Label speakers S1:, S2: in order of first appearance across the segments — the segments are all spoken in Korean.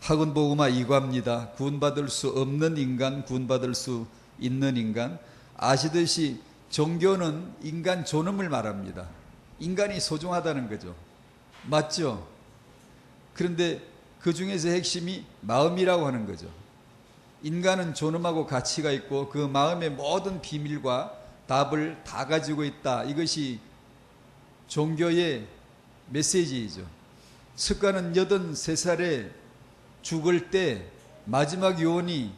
S1: 학원복음화 2과입니다. 구원받을 수 없는 인간, 구원받을 수 있는 인간. 아시듯이 종교는 인간 존엄을 말합니다. 인간이 소중하다는 거죠. 맞죠? 그런데 그 중에서 핵심이 마음이라고 하는 거죠. 인간은 존엄하고 가치가 있고 그 마음의 모든 비밀과 답을 다 가지고 있다. 이것이 종교의 메시지이죠. 습관은 83살에 죽을 때 마지막 요원이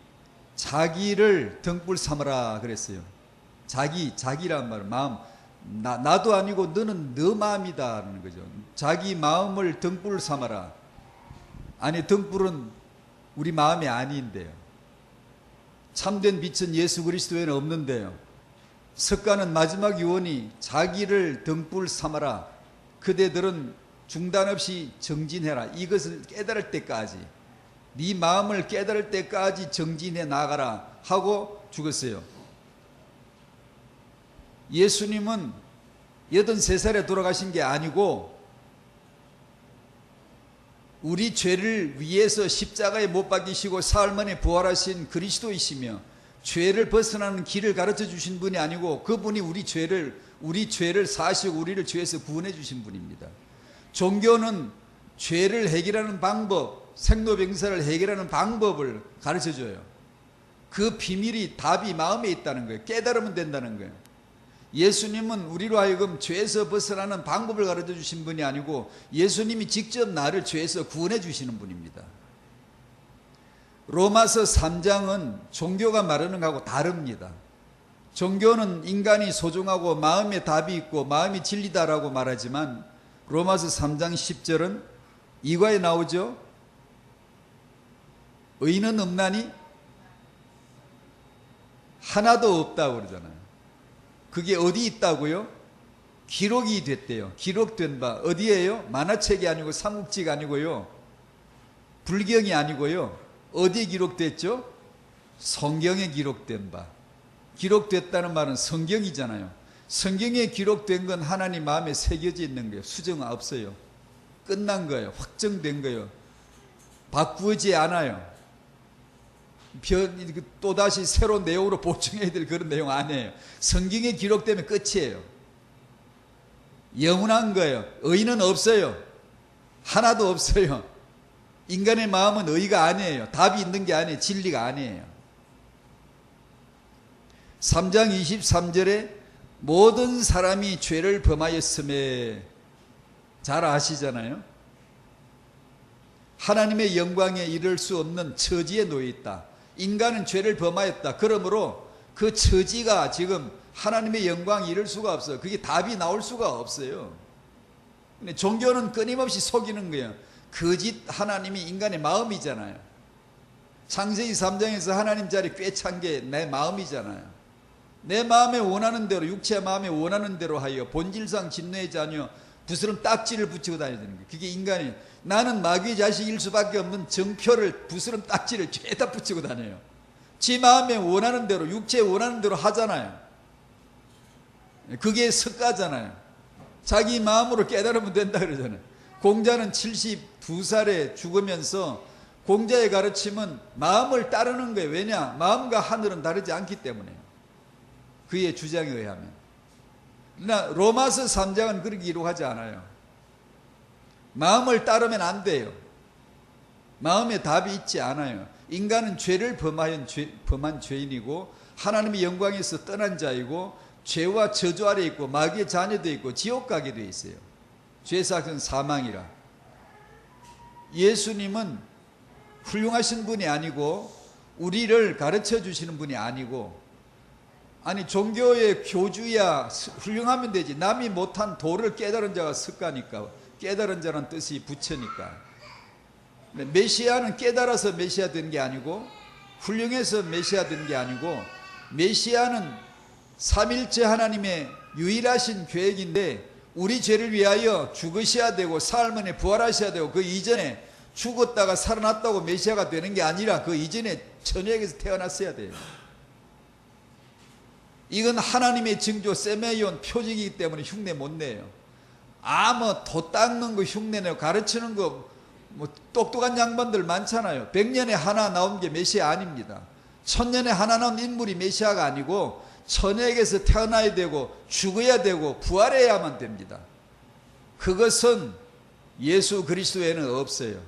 S1: 자기를 등불 삼아라 그랬어요. 자기란 말은 마음. 나도 아니고 너는 너 마음이다라는 거죠. 자기 마음을 등불 삼아라. 아니, 등불은 우리 마음이 아닌데요. 참된 빛은 예수 그리스도에는 없는데요. 습관은 마지막 요원이 자기를 등불 삼아라. 그대들은 중단 없이 정진해라. 이것을 깨달을 때까지, 네 마음을 깨달을 때까지 정진해 나가라 하고 죽었어요. 예수님은 83살에 돌아가신 게 아니고 우리 죄를 위해서 십자가에 못 박히시고 사흘 만에 부활하신 그리스도이시며 죄를 벗어나는 길을 가르쳐 주신 분이 아니고 그분이 우리 죄를 사시고 우리를 죄에서 구원해 주신 분입니다. 종교는 죄를 해결하는 방법, 생로병사를 해결하는 방법을 가르쳐 줘요. 그 비밀이, 답이 마음에 있다는 거예요. 깨달으면 된다는 거예요. 예수님은 우리로 하여금 죄에서 벗어나는 방법을 가르쳐 주신 분이 아니고 예수님이 직접 나를 죄에서 구원해 주시는 분입니다. 로마서 3장은 종교가 말하는 것하고 다릅니다. 종교는 인간이 소중하고 마음에 답이 있고 마음이 진리다라고 말하지만 로마서 3장 10절은 이과에 나오죠. 의인은 없나니 하나도 없다고 그러잖아요. 그게 어디 있다고요? 기록이 됐대요. 기록된 바 어디예요? 만화책이 아니고 삼국지가 아니고요, 불경이 아니고요. 어디에 기록됐죠? 성경에 기록된 바. 기록됐다는 말은 성경이잖아요. 성경에 기록된 건 하나님 마음에 새겨져 있는 거예요. 수정 없어요. 끝난 거예요. 확정된 거예요. 바꾸지 않아요. 또다시 새로운 내용으로 보충해야 될 그런 내용 아니에요. 성경에 기록되면 끝이에요. 영원한 거예요. 의의는 없어요. 하나도 없어요. 인간의 마음은 의의가 아니에요. 답이 있는 게 아니에요. 진리가 아니에요. 3장 23절에 모든 사람이 죄를 범하였음에, 잘 아시잖아요. 하나님의 영광에 이를 수 없는 처지에 놓여 있다. 인간은 죄를 범하였다. 그러므로 그 처지가 지금 하나님의 영광에 이를 수가 없어요. 그게 답이 나올 수가 없어요. 근데 종교는 끊임없이 속이는 거예요. 거짓 하나님이 인간의 마음이잖아요. 창세기 3장에서 하나님 자리 꿰찬 게 내 마음이잖아요. 내 마음에 원하는 대로, 육체의 마음에 원하는 대로 하여 본질상 진노의 자녀 부스럼 딱지를 붙이고 다녀야 되는 거예요. 그게 인간이, 나는 마귀의 자식일 수밖에 없는 정표를, 부스럼 딱지를 죄다 붙이고 다녀요. 지 마음에 원하는 대로, 육체에 원하는 대로 하잖아요. 그게 습가잖아요. 자기 마음으로 깨달으면 된다 그러잖아요. 공자는 72살에 죽으면서 공자의 가르침은 마음을 따르는 거예요. 왜냐? 마음과 하늘은 다르지 않기 때문에. 그의 주장에 의하면. 그러나 로마서 3장은 그렇게 기록하지 않아요. 마음을 따르면 안 돼요. 마음에 답이 있지 않아요. 인간은 죄를 범한 죄인이고 하나님의 영광에서 떠난 자이고 죄와 저주 아래 있고 마귀의 자녀도 있고 지옥 가게 되어 있어요. 죄의 삭은 사망이라. 예수님은 훌륭하신 분이 아니고 우리를 가르쳐 주시는 분이 아니고, 아니 종교의 교주야 훌륭하면 되지, 남이 못한 도를 깨달은 자가 습가니까, 깨달은 자는 뜻이 부처니까. 메시아는 깨달아서 메시아 된 게 아니고 훌륭해서 메시아 된 게 아니고, 메시아는 삼일체 하나님의 유일하신 계획인데 우리 죄를 위하여 죽으셔야 되고 사흘 만에 부활하셔야 되고 그 이전에 죽었다가 살아났다고 메시아가 되는 게 아니라 그 이전에 천여에게서 태어났어야 돼요. 이건 하나님의 징조 세메이온 표적이기 때문에 흉내 못 내요. 아무 도 닦는 거 흉내내고 가르치는 거 뭐 똑똑한 양반들 많잖아요. 100년에 하나 나온 게 메시아 아닙니다. 1000년에 하나 나온 인물이 메시아가 아니고 천에게서 태어나야 되고 죽어야 되고 부활해야만 됩니다. 그것은 예수 그리스도에는 없어요.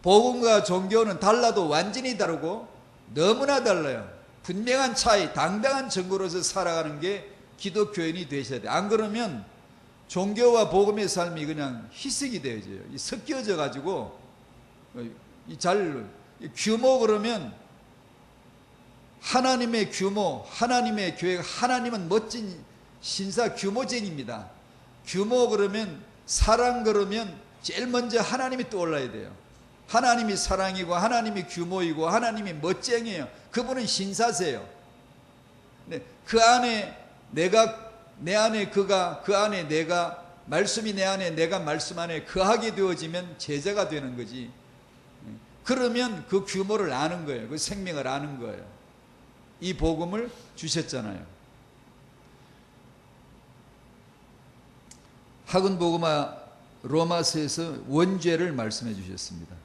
S1: 복음과 종교는 달라도 완전히 다르고 너무나 달라요. 분명한 차이, 당당한 증거로서 살아가는 게 기독교인이 되셔야 돼요. 안 그러면 종교와 복음의 삶이 그냥 희석이 되어져요. 섞여져 가지고 규모 그러면 하나님의 규모, 하나님의 계획, 하나님은 멋진 신사 규모쟁입니다. 규모 그러면 사랑 그러면 제일 먼저 하나님이 떠올라야 돼요. 하나님이 사랑이고 하나님이 규모이고 하나님이 멋쟁이에요. 그분은 신사세요. 그 안에 내가, 내 안에 그가, 그 안에 내가, 말씀이 내 안에 내가 말씀 안에 거하게 되어지면 제자가 되는 거지. 그러면 그 규모를 아는 거예요. 그 생명을 아는 거예요. 이 복음을 주셨잖아요. 학은복음화 로마서에서 원죄를 말씀해 주셨습니다.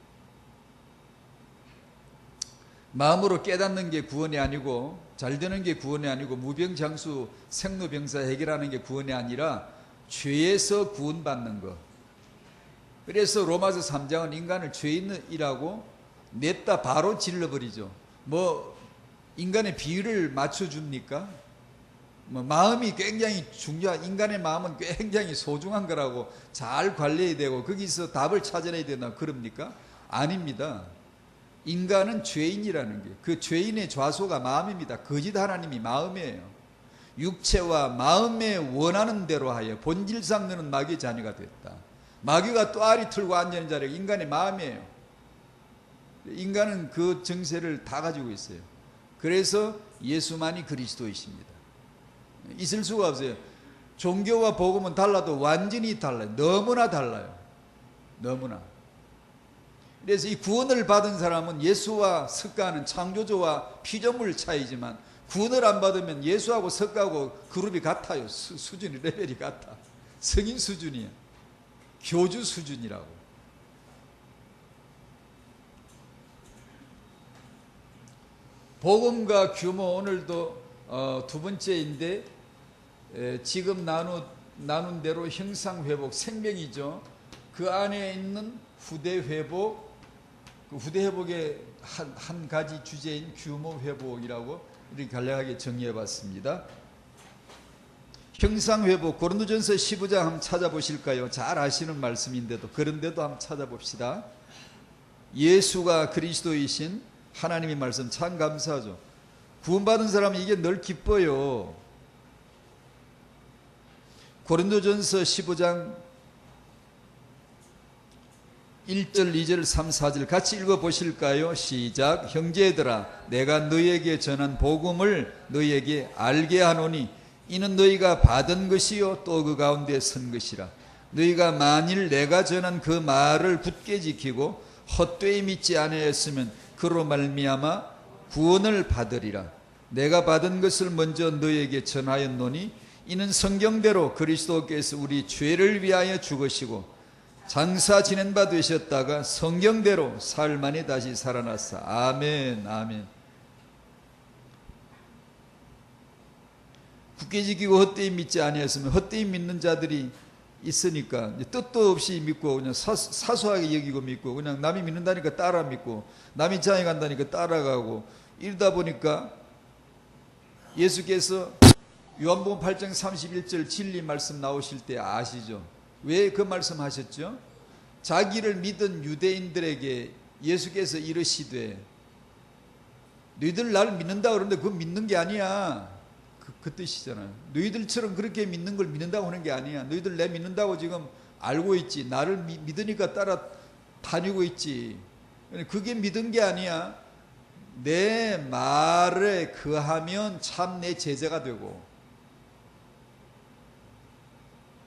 S1: 마음으로 깨닫는 게 구원이 아니고 잘 되는 게 구원이 아니고 무병장수 생로병사 해결하는 게 구원이 아니라 죄에서 구원받는 것. 그래서 로마서 3장은 인간을 죄인이라고 냈다 바로 질러버리죠. 뭐 인간의 비율을 맞춰줍니까? 뭐 마음이 굉장히 중요한, 인간의 마음은 굉장히 소중한 거라고 잘 관리해야 되고 거기서 답을 찾아내야 된다 그럽니까? 아닙니다. 인간은 죄인이라는 게, 그 죄인의 좌소가 마음입니다. 거짓 하나님이 마음이에요. 육체와 마음에 원하는 대로 하여 본질상 너는 마귀의 자녀가 됐다. 마귀가 또 알이 틀고 앉는 자리가 인간의 마음이에요. 인간은 그 정세를 다 가지고 있어요. 그래서 예수만이 그리스도이십니다. 있을 수가 없어요. 종교와 복음은 달라도 완전히 달라요. 너무나 달라요. 너무나. 그래서 이 구원을 받은 사람은 예수와 석가는 창조주와 피조물 차이지만 구원을 안 받으면 예수하고 석가하고 그룹이 같아요. 수준이, 레벨이 같아. 성인 수준이에요. 교주 수준이라고. 복음과 규모, 오늘도 두 번째인데 지금 나눈 대로 형상회복, 생명이죠. 그 안에 있는 후대회복, 그 후대회복의 한 가지 주제인 규모회복이라고 이렇게 간략하게 정리해봤습니다. 형상회복, 고린도전서 15장 한번 찾아보실까요? 잘 아시는 말씀인데도, 그런데도 한번 찾아봅시다. 예수가 그리스도이신 하나님의 말씀 참 감사하죠. 구원받은 사람은 이게 늘 기뻐요. 고린도전서 15장 1절, 2절, 3, 4절 같이 읽어보실까요? 시작. 형제들아, 내가 너희에게 전한 복음을 너희에게 알게 하노니 이는 너희가 받은 것이요 또 그 가운데 선 것이라. 너희가 만일 내가 전한 그 말을 굳게 지키고 헛되이 믿지 아니하였으면 그로 말미암아 구원을 받으리라. 내가 받은 것을 먼저 너희에게 전하였노니 이는 성경대로 그리스도께서 우리 죄를 위하여 죽으시고 장사 지낸 바 되셨다가 성경대로 사흘 만에 다시 살아났사. 아멘, 아멘. 굳게 지키고 헛되이 믿지 아니했으면, 헛되이 믿는 자들이 있으니까 뜻도 없이 믿고 그냥 사소하게 여기고 믿고 그냥 남이 믿는다니까 따라 믿고 남이 장에 간다니까 따라가고 이러다 보니까 예수께서 요한복음 8장 31절 진리 말씀 나오실 때 아시죠? 왜 그 말씀 하셨죠? 자기를 믿은 유대인들에게 예수께서 이르시되 너희들 날 믿는다 그러는데 그건 믿는 게 아니야. 그 뜻이잖아요. 너희들처럼 그렇게 믿는 걸 믿는다고 하는 게 아니야. 너희들 내 믿는다고 지금 알고 있지. 나를 믿으니까 따라 다니고 있지. 그게 믿은 게 아니야. 내 말에 거하면 참 내 제자가 되고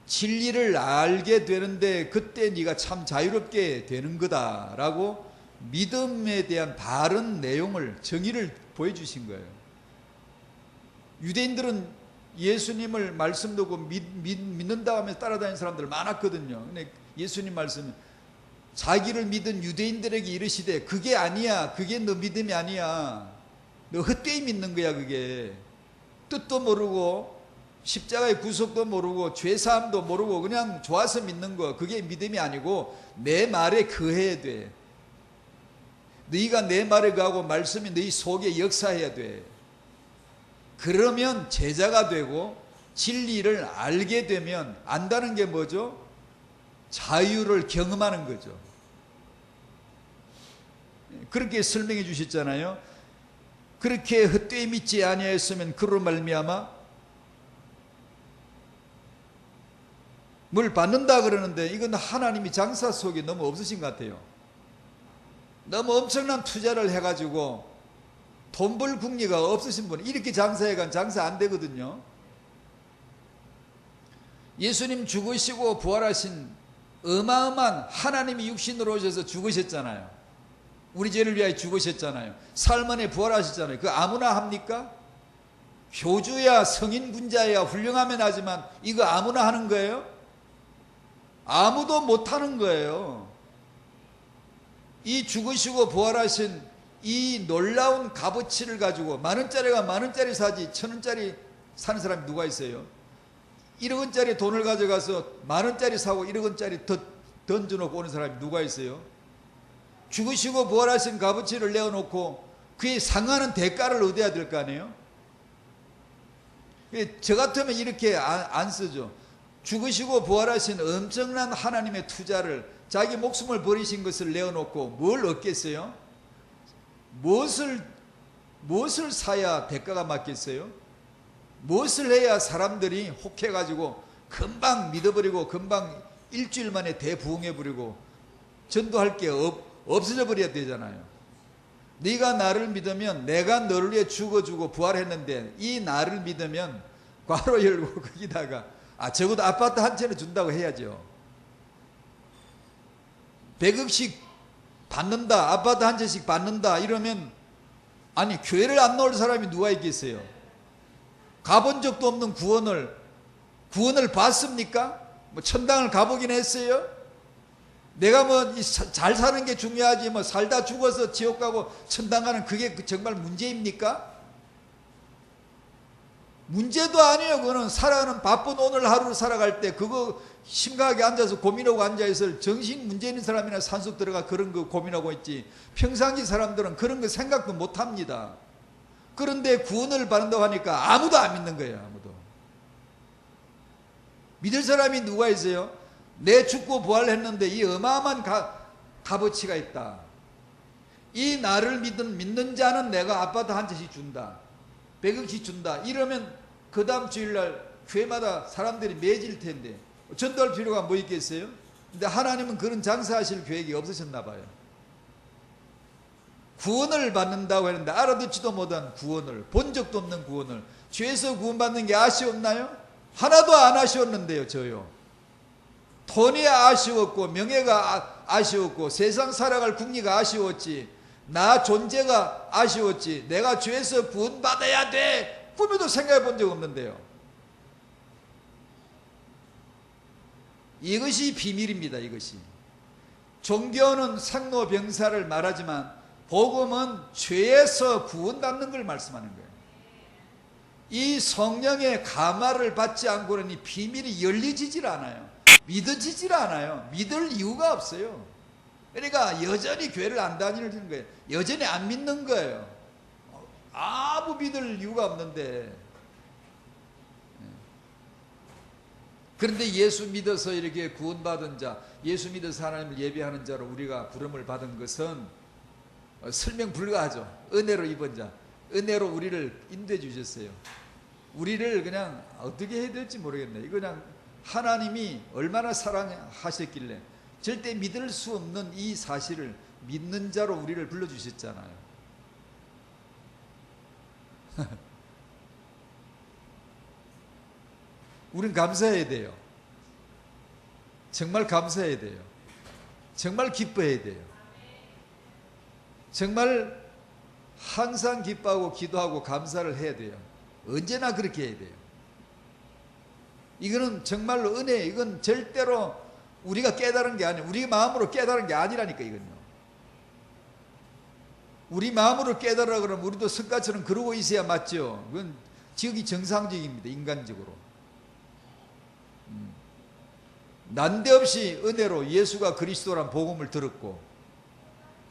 S1: 진리를 알게 되는데 그때 네가 참 자유롭게 되는 거다라고 믿음에 대한 바른 내용을, 정의를 보여주신 거예요. 유대인들은 예수님을 말씀 듣고 믿는다 하면서 따라다니는 사람들 많았거든요. 근데 예수님 말씀은 자기를 믿은 유대인들에게 이르시되 그게 아니야. 그게 너 믿음이 아니야. 너 헛되이 믿는 거야. 그게 뜻도 모르고 십자가의 구속도 모르고 죄사함도 모르고 그냥 좋아서 믿는 거, 그게 믿음이 아니고 내 말에 거해야 돼. 너희가 내 말에 거하고 말씀이 너희 속에 역사해야 돼. 그러면 제자가 되고 진리를 알게 되면, 안다는 게 뭐죠? 자유를 경험하는 거죠. 그렇게 설명해 주셨잖아요. 그렇게 헛되이 믿지 아니하였으면 그로 말미암아 뭘 받는다 그러는데, 이건 하나님이 장사 속에 너무 없으신 것 같아요. 너무 엄청난 투자를 해가지고 돈 벌 궁리가 없으신 분, 이렇게 장사해간 장사 안 되거든요. 예수님 죽으시고 부활하신 어마어마한 하나님이 육신으로 오셔서 죽으셨잖아요. 우리 죄를 위하여 죽으셨잖아요. 삶 안에 부활하셨잖아요. 그 아무나 합니까? 교주야 성인 군자야 훌륭하면 하지만 이거 아무나 하는 거예요? 아무도 못하는 거예요. 이 죽으시고 부활하신 이 놀라운 값어치를 가지고 만원짜리가 만원짜리 사지 1,000원짜리 사는 사람이 누가 있어요? 1억원짜리 돈을 가져가서 만원짜리 사고 1억원짜리 더 던져놓고 오는 사람이 누가 있어요? 죽으시고 부활하신 값어치를 내어놓고 그에 상하는 대가를 얻어야 될 거 아니에요? 저 같으면 이렇게 안 쓰죠. 죽으시고 부활하신 엄청난 하나님의 투자를, 자기 목숨을 버리신 것을 내어놓고 뭘 얻겠어요? 무엇을 사야 대가가 맞겠어요? 무엇을 해야 사람들이 혹해가지고 금방 믿어버리고 금방 일주일 만에 대부흥해버리고 전도할 게 없어져 버려야 되잖아요. 네가 나를 믿으면 내가 너를 위해 죽어주고 부활했는데, 이 나를 믿으면 괄호 열고 거기다가 적어도 아파트 한 채는 준다고 해야죠. 100억씩 받는다, 아파트 한 채씩 받는다 이러면, 아니 교회를 안 나올 사람이 누가 있겠어요? 가본 적도 없는 구원을 봤습니까? 뭐 천당을 가보긴 했어요? 내가 뭐 잘 사는 게 중요하지 뭐 살다 죽어서 지옥 가고 천당 가는 그게 정말 문제입니까? 문제도 아니에요. 그거는 살아가는 바쁜 오늘 하루를 살아갈 때 그거 심각하게 앉아서 고민하고 앉아있을 정신 문제 있는 사람이나 산속 들어가 그런 거 고민하고 있지, 평상시 사람들은 그런 거 생각도 못합니다. 그런데 구원을 받는다고 하니까 아무도 안 믿는 거예요. 아무도. 믿을 사람이 누가 있어요? 내 죽고 부활했는데 이 어마어마한 값어치가 있다. 이 나를 믿는 자는 내가 아파트 한 채씩 준다, 100억씩 준다 이러면 그 다음 주일날 교회마다 사람들이 매질 텐데 전도할 필요가 뭐 있겠어요? 근데 하나님은 그런 장사하실 계획이 없으셨나 봐요. 구원을 받는다고 했는데 알아듣지도 못한 구원을, 본 적도 없는 구원을, 죄에서 구원받는 게 아쉬웠나요? 하나도 안 아쉬웠는데요. 저요. 돈이 아쉬웠고 명예가 아쉬웠고 세상 살아갈 궁리가 아쉬웠지, 나 존재가 아쉬웠지, 내가 죄에서 구원받아야 돼 꿈에도 생각해 본 적 없는데요. 이것이 비밀입니다. 이것이. 종교는 상노병사를 말하지만 복음은 죄에서 구원받는 걸 말씀하는 거예요. 이 성령의 감화를 받지 않고는 이 비밀이 열리지질 않아요. 믿어지질 않아요. 믿을 이유가 없어요. 그러니까 여전히 교회를 안 다니는 거예요. 여전히 안 믿는 거예요. 아무 믿을 이유가 없는데. 그런데 예수 믿어서 이렇게 구원받은 자, 예수 믿어서 하나님을 예배하는 자로 우리가 부름을 받은 것은 설명 불가하죠. 은혜로 입은 자, 은혜로 우리를 인도해 주셨어요. 우리를 그냥 어떻게 해야 될지 모르겠네. 그냥 하나님이 얼마나 사랑하셨길래 절대 믿을 수 없는 이 사실을 믿는 자로 우리를 불러주셨잖아요. 우린 감사해야 돼요. 정말 감사해야 돼요. 정말 기뻐해야 돼요. 정말 항상 기뻐하고 기도하고 감사를 해야 돼요. 언제나 그렇게 해야 돼요. 이거는 정말로 은혜, 이건 절대로 우리가 깨달은 게 아니에요. 우리 마음으로 깨달은 게 아니라니까 이건요. 우리 마음으로 깨달으라 그러면 우리도 석가처럼 그러고 있어야 맞죠. 그건 지극히 정상적입니다. 인간적으로. 난데없이 은혜로 예수가 그리스도란 복음을 들었고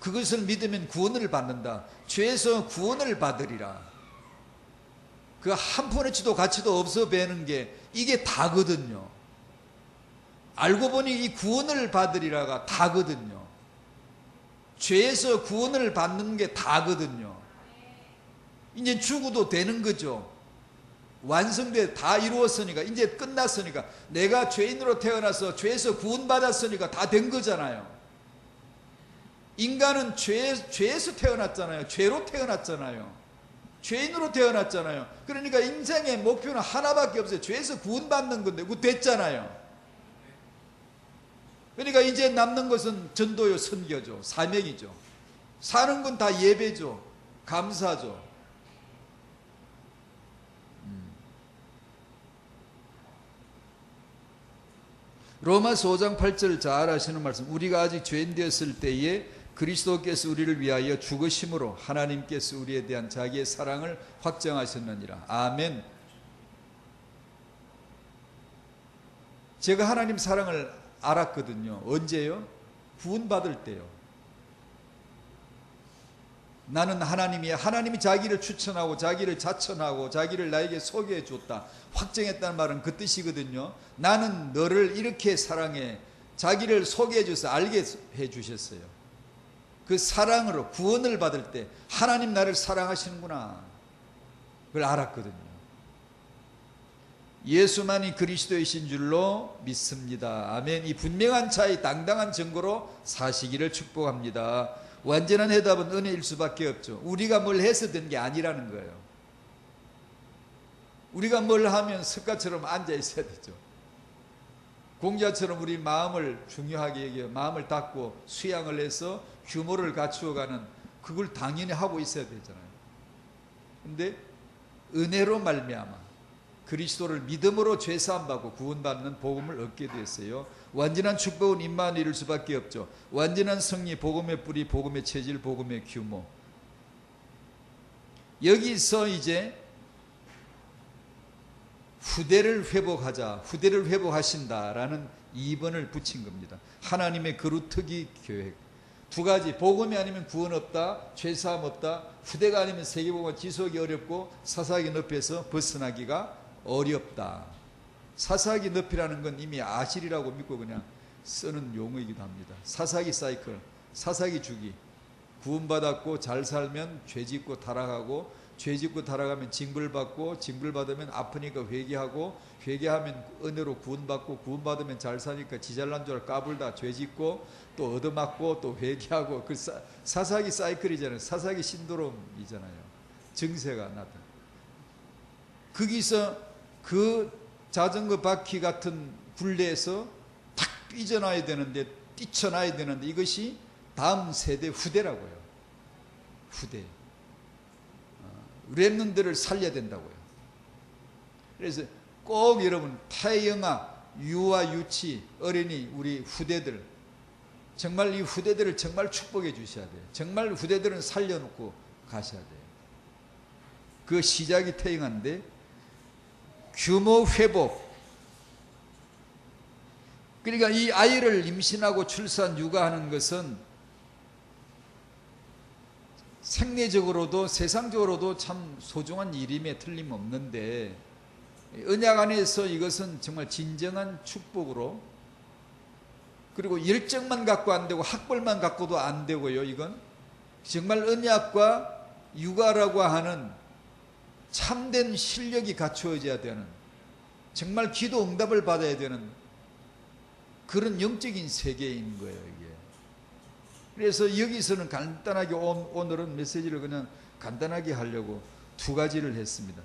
S1: 그것을 믿으면 구원을 받는다. 죄에서 구원을 받으리라. 그 한 푼어치도 가치도 없어 배는 게 이게 다거든요. 알고 보니 이 구원을 받으리라가 다거든요. 죄에서 구원을 받는 게 다거든요. 이제 죽어도 되는 거죠. 완성돼 다 이루었으니까 이제 끝났으니까 내가 죄인으로 태어나서 죄에서 구원받았으니까 다 된 거잖아요. 인간은 죄에서 태어났잖아요. 죄로 태어났잖아요. 죄인으로 태어났잖아요. 그러니까 인생의 목표는 하나밖에 없어요. 죄에서 구원받는 건데 그거 됐잖아요. 그러니까 이제 남는 것은 전도요, 선교죠. 사명이죠. 사는 건 다 예배죠. 감사죠. 로마서 5장 8절 잘 아시는 말씀. 우리가 아직 죄인 되었을 때에 그리스도께서 우리를 위하여 죽으심으로 하나님께서 우리에 대한 자기의 사랑을 확정하셨느니라. 아멘. 제가 하나님 사랑을 알았거든요. 언제요? 구원받을 때요. 나는 하나님이 자기를 추천하고 자기를 자천하고 자기를 나에게 소개해 줬다. 확정했다는 말은 그 뜻이거든요. 나는 너를 이렇게 사랑해. 자기를 소개해 줘서 알게 해 주셨어요. 그 사랑으로 구원을 받을 때 하나님 나를 사랑하시는구나. 그걸 알았거든요. 예수만이 그리스도이신 줄로 믿습니다. 아멘. 이 분명한 차이 당당한 증거로 사시기를 축복합니다. 완전한 해답은 은혜일 수밖에 없죠. 우리가 뭘 해서 된 게 아니라는 거예요. 우리가 뭘 하면 석가처럼 앉아 있어야 되죠. 공자처럼 우리 마음을 중요하게 여겨 마음을 닫고 수양을 해서 규모를 갖추어가는 그걸 당연히 하고 있어야 되잖아요. 근데 은혜로 말미암아 그리스도를 믿음으로 죄사함 받고 구원받는 복음을 얻게 되었어요. 완전한 축복은 입만 이룰 수밖에 없죠. 완전한 승리, 복음의 뿌리, 복음의 체질, 복음의 규모. 여기서 이제 후대를 회복하자, 후대를 회복하신다라는 2번을 붙인 겁니다. 하나님의 거루터기 계획. 두 가지, 복음이 아니면 구원 없다, 죄사함 없다, 후대가 아니면 세계복음은 지속이 어렵고 사사기 늪에서 벗어나기가 어렵다. 사사기 늪이라는 건 이미 아실이라고 믿고 그냥 쓰는 용어이기도 합니다. 사사기 사이클, 사사기 주기. 구원받았고 잘 살면 죄짓고 타락하고, 죄짓고 타락하면 징벌받고, 징벌받으면 아프니까 회개하고, 회개하면 은혜로 구원받고, 구원받으면 잘 사니까 지잘난 줄 까불다 죄짓고 또 얻어맞고 또 회개하고. 그 사사기 사이클이잖아요. 사사기 신드롬이잖아요. 증세가 나타나. 거기서 그 자전거 바퀴 같은 굴레에서 탁 삐져나야 되는데, 뛰쳐나야 되는데, 이것이 다음 세대 후대라고요. 후대. 렘넌트를 살려야 된다고요. 그래서 꼭 여러분 태영아, 유아, 유치, 어린이 우리 후대들, 정말 이 후대들을 정말 축복해 주셔야 돼요. 정말 후대들은 살려놓고 가셔야 돼요. 그 시작이 태영한데, 규모 회복. 그러니까 이 아이를 임신하고 출산, 육아하는 것은 생리적으로도 세상적으로도 참 소중한 일임에 틀림없는데, 언약 안에서 이것은 정말 진정한 축복으로, 그리고 열정만 갖고 안 되고 학벌만 갖고도 안 되고요. 이건 정말 언약과 육아라고 하는 참된 실력이 갖추어져야 되는, 정말 기도 응답을 받아야 되는 그런 영적인 세계인 거예요, 이게. 그래서 여기서는 간단하게 오늘은 메시지를 그냥 간단하게 하려고 두 가지를 했습니다.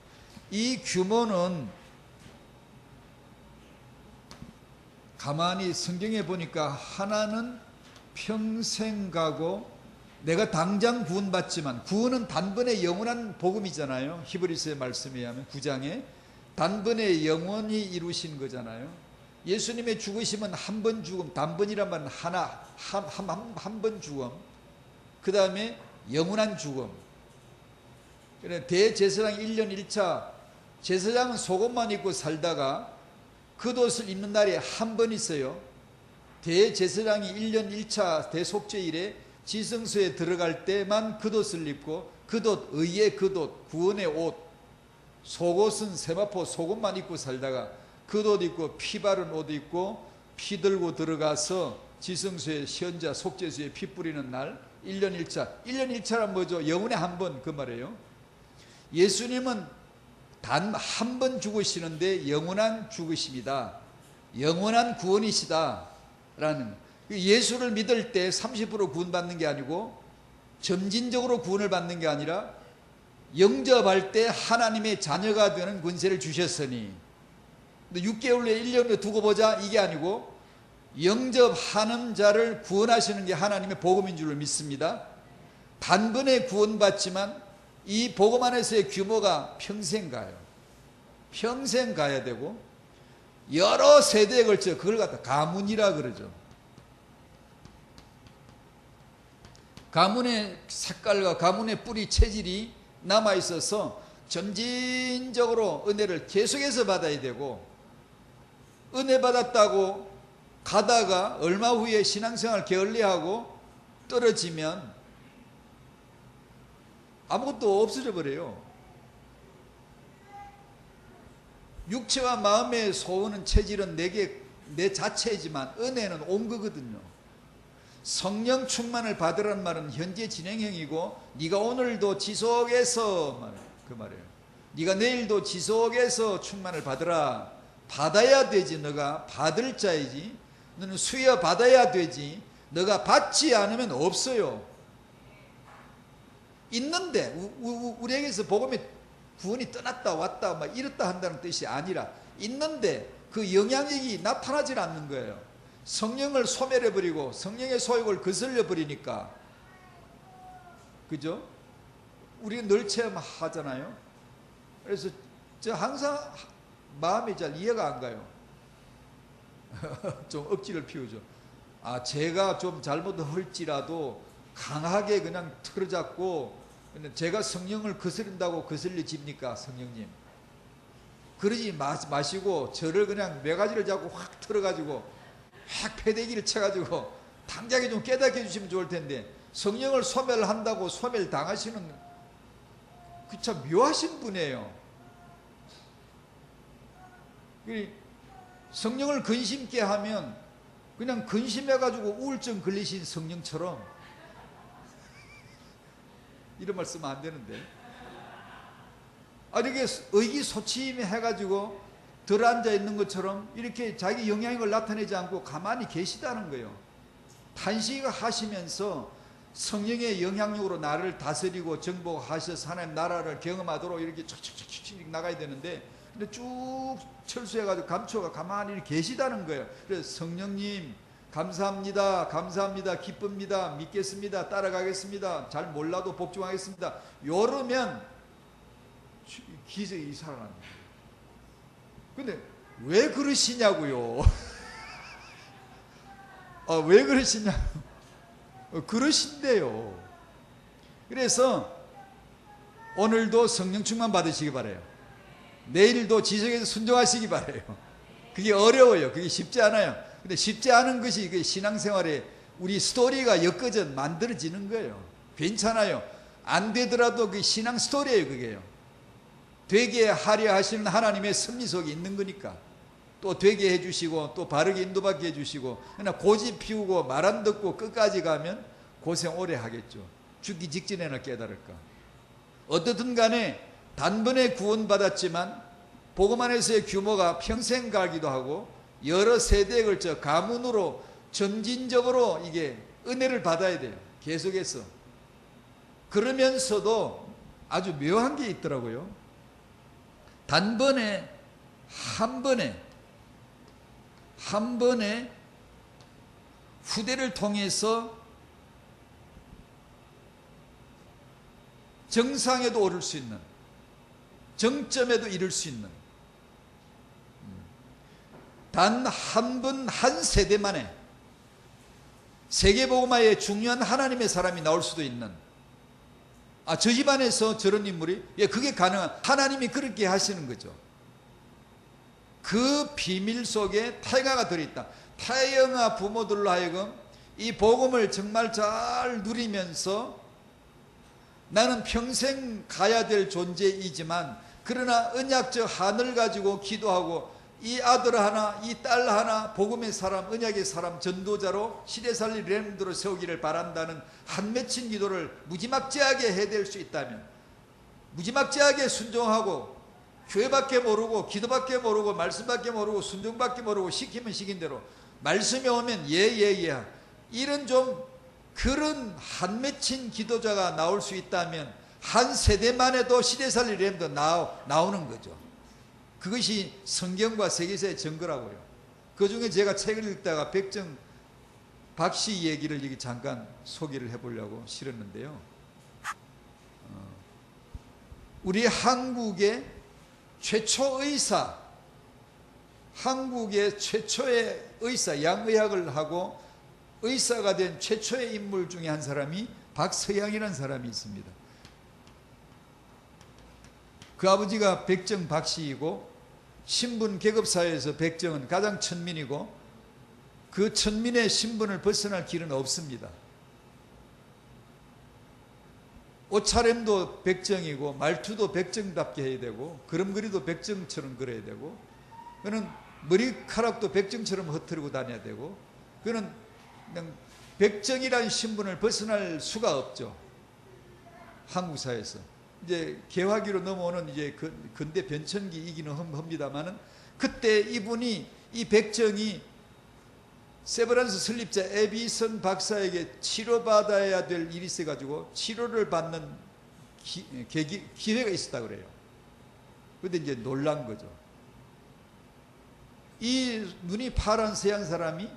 S1: 이 규모는 가만히 성경에 보니까 하나는 평생 가고, 내가 당장 구원받지만, 구원은 단번에 영원한 복음이잖아요. 히브리서의 말씀에 의하면 9장에 단번에 영원히 이루신 거잖아요. 예수님의 죽으심은 한 번 죽음, 단번이란 말은 하나, 한 번 죽음. 그 다음에 영원한 죽음. 그래, 대제사장 1년 1차, 제사장은 속옷만 입고 살다가 겉옷을 입는 날이 한 번 있어요. 대제사장이 1년 1차 대속죄일에 지성소에 들어갈 때만 겉옷을 입고, 겉옷, 의의 겉옷, 구원의 옷, 속옷은 세마포 속옷만 입고 살다가 겉옷 입고 피 바른 옷 입고 피 들고 들어가서 지성소에 현자 속죄수에 피 뿌리는 날 1년 1차. 1년 1차란 뭐죠? 영원에 한 번, 그 말이에요. 예수님은 단 한 번 죽으시는데 영원한 죽으심이다. 영원한 구원이시다. 라는, 예수를 믿을 때 30% 구원받는 게 아니고 점진적으로 구원을 받는 게 아니라 영접할 때 하나님의 자녀가 되는 권세를 주셨으니, 6개월 후에 1년 후에 두고 보자 이게 아니고 영접하는 자를 구원하시는 게 하나님의 복음인 줄로 믿습니다. 단번에 구원받지만 이 복음 안에서의 규모가 평생 가요. 평생 가야 되고 여러 세대에 걸쳐 그걸 갖다 가문이라 그러죠. 가문의 색깔과 가문의 뿌리 체질이 남아있어서 점진적으로 은혜를 계속해서 받아야 되고, 은혜 받았다고 가다가 얼마 후에 신앙생활 게을리하고 떨어지면 아무것도 없어져 버려요. 육체와 마음의 소원은 체질은 내 자체이지만 은혜는 온 거거든요. 성령 충만을 받으라는 말은 현재 진행형이고, 네가 오늘도 지속해서 그 말이에요. 네가 내일도 지속해서 충만을 받으라. 받아야 되지. 너가 받을 자이지. 너는 수여 받아야 되지. 너가 받지 않으면 없어요. 있는데 우리에게서 복음의 구원이 떠났다 왔다 막 이렇다 한다는 뜻이 아니라, 있는데 그 영향력이 나타나질 않는 거예요. 성령을 소멸해버리고 성령의 소욕을 거슬려 버리니까. 그죠? 우리가 늘 체험하잖아요. 그래서 저 항상 마음이 잘 이해가 안 가요. 좀 억지를 피우죠. 아, 제가 좀 잘못할지라도 강하게 그냥 틀어잡고, 제가 성령을 거스른다고 거슬려집니까? 성령님, 그러지 마시고 저를 그냥 매가지를 잡고 확 틀어가지고 확 패대기를 쳐가지고 당장에 좀 깨닫게 해주시면 좋을 텐데, 성령을 소멸한다고 소멸당하시는, 그 참 묘하신 분이에요. 성령을 근심케 하면 그냥 근심해가지고 우울증 걸리신 성령처럼, 이런 말 쓰면 안 되는데, 이렇게 의기소침해가지고 덜 앉아 있는 것처럼 이렇게 자기 영향력을 나타내지 않고 가만히 계시다는 거예요. 탄식하시면서 성령의 영향력으로 나를 다스리고 정복하셔서 하나님 나라를 경험하도록 이렇게 촉촉촉촉 나가야 되는데, 근데 쭉 철수해가지고 감초가 가만히 이렇게 계시다는 거예요. 그래서 성령님 감사합니다, 감사합니다, 기쁩니다, 믿겠습니다, 따라가겠습니다, 잘 몰라도 복종하겠습니다, 요러면 기적이 살아납니다. 근데 왜 그러시냐고요. 왜 그러시냐. 그러신대요. 그래서 오늘도 성령 충만 받으시기 바라요. 내일도 지성에서 순종하시기 바라요. 그게 어려워요. 그게 쉽지 않아요. 근데 쉽지 않은 것이 신앙생활에 우리 스토리가 엮어져 만들어지는 거예요. 괜찮아요. 안 되더라도 그 신앙 스토리예요. 그게요. 되게 하려 하시는 하나님의 섭리 속에 있는 거니까. 또 되게 해주시고 또 바르게 인도받게 해주시고, 그러나 고집 피우고 말 안 듣고 끝까지 가면 고생 오래 하겠죠. 죽기 직전에나 깨달을까. 어떻든 간에 단번에 구원받았지만 복음 안에서의 규모가 평생 가기도 하고 여러 세대에 걸쳐 가문으로 점진적으로 이게 은혜를 받아야 돼요. 계속해서. 그러면서도 아주 묘한 게 있더라고요. 단번에 한 번에 후대를 통해서 정상에도 오를 수 있는, 정점에도 이를 수 있는, 단 한 분 한 세대 만에 세계복음화에 중요한 하나님의 사람이 나올 수도 있는, 저 집안에서 저런 인물이, 그게 가능한, 하나님이 그렇게 하시는 거죠. 그 비밀 속에 태가가 들어있다. 태영아 부모들로 하여금 이 복음을 정말 잘 누리면서 나는 평생 가야 될 존재이지만, 그러나 언약적 하늘 가지고 기도하고 이 아들 하나 이 딸 하나 복음의 사람, 언약의 사람, 전도자로 시대살리 렘드로 세우기를 바란다는 한 맺힌 기도를 무지막지하게 해댈 수 있다면, 무지막지하게 순종하고 교회밖에 모르고 기도밖에 모르고 말씀밖에 모르고 순종밖에 모르고 시키면 시킨 대로 말씀이 오면 예예예, 이런 좀 그런 한 맺힌 기도자가 나올 수 있다면 한 세대만 해도 시대살리 렘드 나오는 거죠. 그것이 성경과 세계사의 증거라고요. 그 중에 제가 책을 읽다가 백정 박씨 얘기를 여기 잠깐 소개를 해보려고 실었는데요. 우리 한국의 최초 의사, 한국의 최초의 의사, 양의학을 하고 의사가 된 최초의 인물 중에 한 사람이 박서양이라는 사람이 있습니다. 그 아버지가 백정 박씨이고, 신분 계급사회에서 백정은 가장 천민이고, 그 천민의 신분을 벗어날 길은 없습니다. 옷차림도 백정이고 말투도 백정답게 해야 되고 걸음걸이도 백정처럼 걸어야 되고, 그는 머리카락도 백정처럼 흐트리고 다녀야 되고, 그는 그냥 백정이라는 신분을 벗어날 수가 없죠. 한국 사회에서 이제 개화기로 넘어오는 이제 근대 변천기이기는 합니다만은, 그때 이분이, 이 백정이 세브란스 설립자 에비슨 박사에게 치료받아야 될 일이 있어가지고 치료를 받는 기회가 있었다 그래요. 그런데 이제 놀란 거죠. 이 눈이 파란 서양 사람이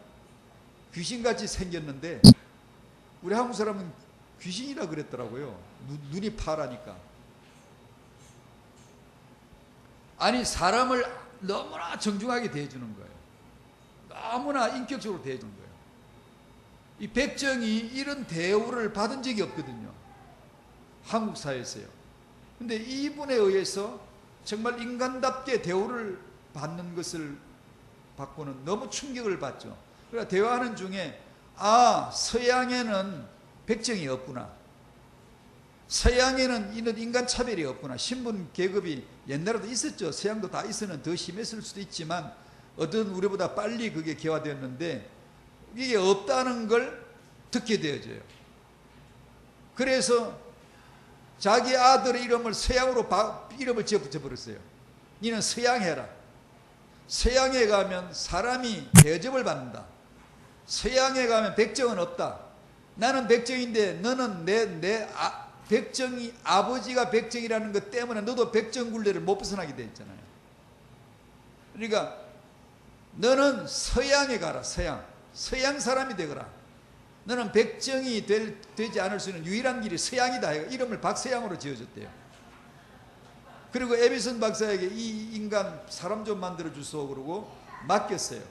S1: 귀신같이 생겼는데, 우리 한국 사람은 귀신이라 그랬더라고요. 눈이 파라니까. 아니, 사람을 너무나 정중하게 대해주는 거예요. 너무나 인격적으로 대해주는 거예요. 이 백정이 이런 대우를 받은 적이 없거든요, 한국 사회에서요. 근데 이분에 의해서 정말 인간답게 대우를 받는 것을 받고는 너무 충격을 받죠. 그러니까 대화하는 중에, 서양에는 백정이 없구나, 서양에는 이런 인간차별이 없구나, 신분 계급이 옛날에도 있었죠. 서양도 다 있었는 더 심했을 수도 있지만 어떤 우리보다 빨리 그게 개화되었는데, 이게 없다는 걸 듣게 되어져요. 그래서 자기 아들의 이름을 서양으로 이름을 지어 붙여버렸어요. 니는 서양해라. 서양에 가면 사람이 대접을 받는다. 서양에 가면 백정은 없다. 나는 백정인데 너는 백정이, 아버지가 백정이라는 것 때문에 너도 백정 굴레를 못 벗어나게 돼 있잖아요. 그러니까 너는 서양에 가라. 서양 사람이 되거라. 너는 백정이 되지 않을 수 있는 유일한 길이 서양이다. 이름을 박서양으로 지어줬대요. 그리고 에비슨 박사에게 이 인간 사람 좀 만들어 주소 그러고 맡겼어요.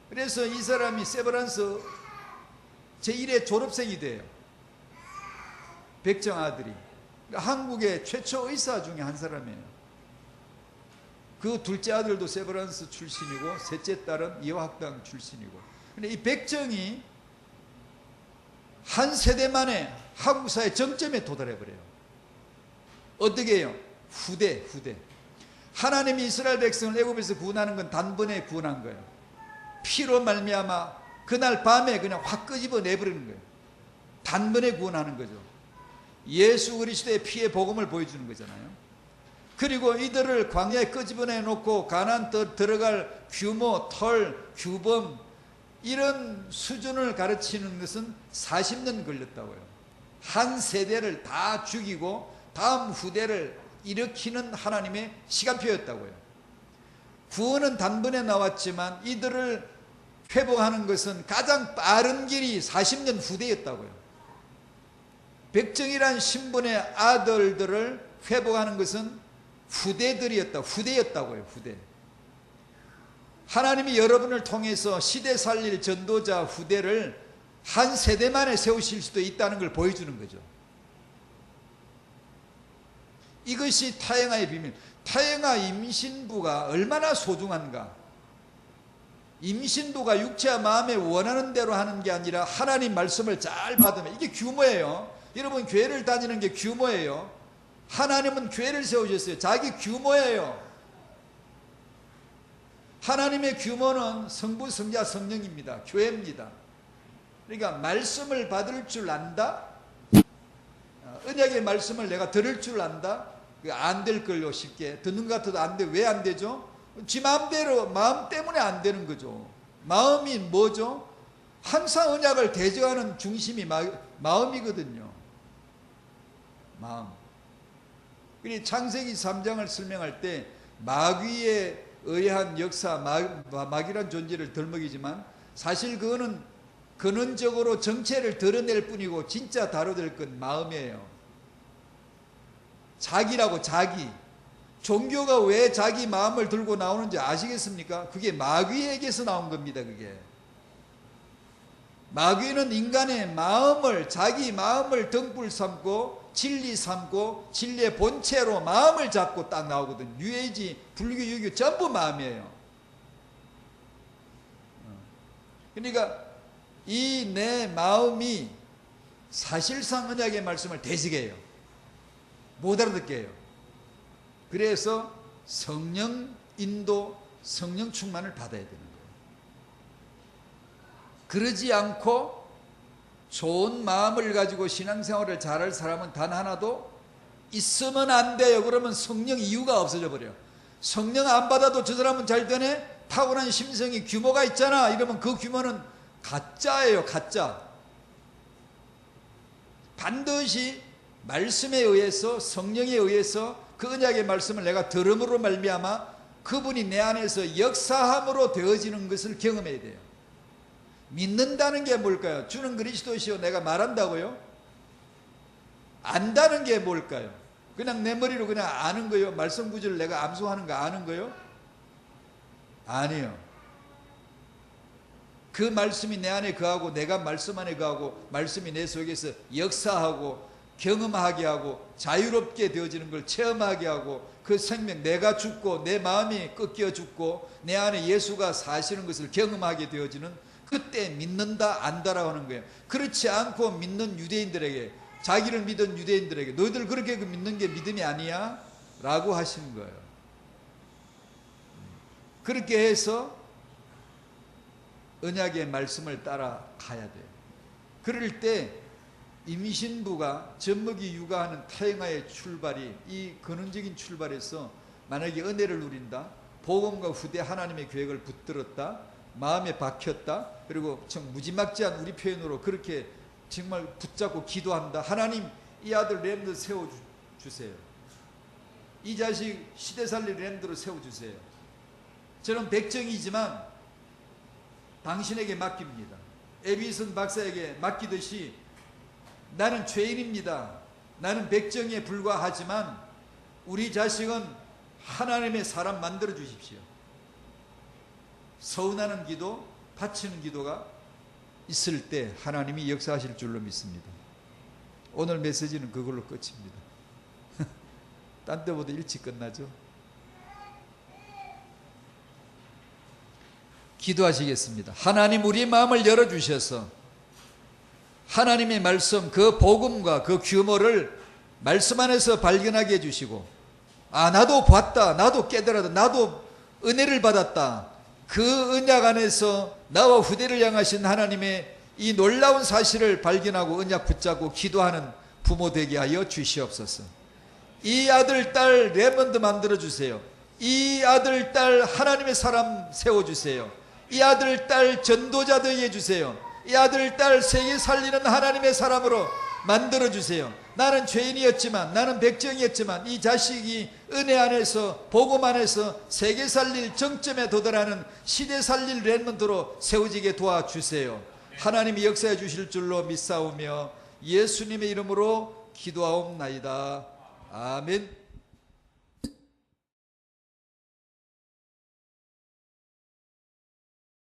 S1: 그래서 이 사람이 세브란스 제1회 졸업생이 돼요. 백정 아들이. 한국의 최초 의사 중에 한 사람이에요. 그 둘째 아들도 세브란스 출신이고 셋째 딸은 이화학당 출신이고. 근데 이 백정이 한 세대 만에 한국 사회 정점에 도달해버려요. 어떻게 해요? 후대. 하나님이 이스라엘 백성을 애굽에서 구원하는 건 단번에 구원한 거예요. 피로 말미암아 그날 밤에 그냥 확 끄집어 내버리는 거예요. 단번에 구원하는 거죠. 예수 그리스도의 피의 복음을 보여주는 거잖아요. 그리고 이들을 광야에 끄집어내 놓고 가나안 들어갈 규모, 털, 규범 이런 수준을 가르치는 것은 40년 걸렸다고요. 한 세대를 다 죽이고 다음 후대를 일으키는 하나님의 시간표였다고요. 구원은 단번에 나왔지만 이들을 회복하는 것은 가장 빠른 길이 40년 후대였다고요. 백정이란 신분의 아들들을 회복하는 것은 후대였다고요. 후대. 하나님이 여러분을 통해서 시대 살릴 전도자 후대를 한 세대 만에 세우실 수도 있다는 걸 보여주는 거죠. 이것이 타행아의 비밀. 타행아 임신부가 얼마나 소중한가. 임신부가 육체와 마음에 원하는 대로 하는 게 아니라 하나님 말씀을 잘 받으면, 이게 규모예요. 여러분 교회를 다니는 게 규모예요. 하나님은 교회를 세우셨어요. 자기 규모예요. 하나님의 규모는 성부, 성자, 성령입니다. 교회입니다. 그러니까 말씀을 받을 줄 안다. 언약의 말씀을 내가 들을 줄 안다. 안 될 걸요. 쉽게 듣는 것 같아도 안 돼. 왜 안 되죠? 지 마음대로, 마음 때문에 안 되는 거죠. 마음이 뭐죠? 항상 언약을 대적하는 중심이 마음이거든요. 마음. 그리고 창세기 3장을 설명할 때 마귀에 의한 역사, 마귀란 존재를 덜먹이지만 사실 그거는 근원적으로 정체를 드러낼 뿐이고 진짜 다뤄될 건 마음이에요. 자기라고, 자기. 종교가 왜 자기 마음을 들고 나오는지 아시겠습니까? 그게 마귀에게서 나온 겁니다. 그게 마귀는 인간의 마음을, 자기 마음을 등불 삼고 진리 삼고 진리의 본체로 마음을 잡고 딱 나오거든. 유해지, 불교, 유교 전부 마음이에요. 그러니까 이 내 마음이 사실상 언약의 말씀을 대적해요. 못 알아듣게 해요. 그래서 성령 인도, 성령 충만을 받아야 되는 거예요. 그러지 않고 좋은 마음을 가지고 신앙생활을 잘할 사람은 단 하나도 있으면 안 돼요. 그러면 성령 이유가 없어져 버려요. 성령 안 받아도 저 사람은 잘 되네? 타고난 심성이 규모가 있잖아. 이러면 그 규모는 가짜예요. 가짜. 반드시 말씀에 의해서, 성령에 의해서 그 언약의 말씀을 내가 들음으로 말미암아 그분이 내 안에서 역사함으로 되어지는 것을 경험해야 돼요. 믿는다는 게 뭘까요? 주는 그리스도시요 내가 말한다고요? 안다는 게 뭘까요? 그냥 내 머리로 그냥 아는 거요? 말씀 구절을 내가 암송하는 거 아는 거요? 아니요. 그 말씀이 내 안에 거하고 내가 말씀 안에 거하고 말씀이 내 속에서 역사하고 경험하게 하고 자유롭게 되어지는 걸 체험하게 하고 그 생명, 내가 죽고 내 마음이 꺾여 죽고 내 안에 예수가 사시는 것을 경험하게 되어지는, 그때 믿는다 안다라고 하는 거예요. 그렇지 않고 믿는 유대인들에게, 자기를 믿은 유대인들에게 너희들 그렇게 믿는 게 믿음이 아니야? 라고 하시는 거예요. 그렇게 해서 언약의 말씀을 따라 가야 돼요. 그럴 때 임신부가 젖먹이 육아하는 타행아의 출발이, 이 근원적인 출발에서 만약에 은혜를 누린다, 복음과 후대 하나님의 계획을 붙들었다, 마음에 박혔다, 그리고 참 무지막지한 우리 표현으로 그렇게 정말 붙잡고 기도한다. 하나님 이 아들 렘드 세워주세요. 이 자식 시대살릴 렘드로 세워주세요. 저는 백정이지만 당신에게 맡깁니다. 에비슨 박사에게 맡기듯이 나는 죄인입니다. 나는 백정에 불과하지만 우리 자식은 하나님의 사람 만들어 주십시오. 서운하는 기도, 바치는 기도가 있을 때 하나님이 역사하실 줄로 믿습니다. 오늘 메시지는 그걸로 끝입니다. 딴 때보다 일찍 끝나죠? 기도하시겠습니다. 하나님 우리 마음을 열어주셔서 하나님의 말씀, 그 복음과 그 규모를 말씀 안에서 발견하게 해주시고, 아 나도 봤다, 나도 깨달았다, 나도 은혜를 받았다, 그 언약 안에서 나와 후대를 향하신 하나님의 이 놀라운 사실을 발견하고 언약 붙잡고 기도하는 부모 되게 하여 주시옵소서. 이 아들 딸 레몬드 만들어주세요. 이 아들 딸 하나님의 사람 세워주세요. 이 아들 딸 전도자 되게 해주세요. 이 아들 딸 세계 살리는 하나님의 사람으로 만들어주세요. 나는 죄인이었지만, 나는 백정이었지만 이 자식이 은혜 안에서, 복음 안에서 세계 살릴 정점에 도달하는 시대 살릴 렘넌트로 세워지게 도와주세요. 하나님이 역사해 주실 줄로 믿사오며 예수님의 이름으로 기도하옵나이다. 아멘.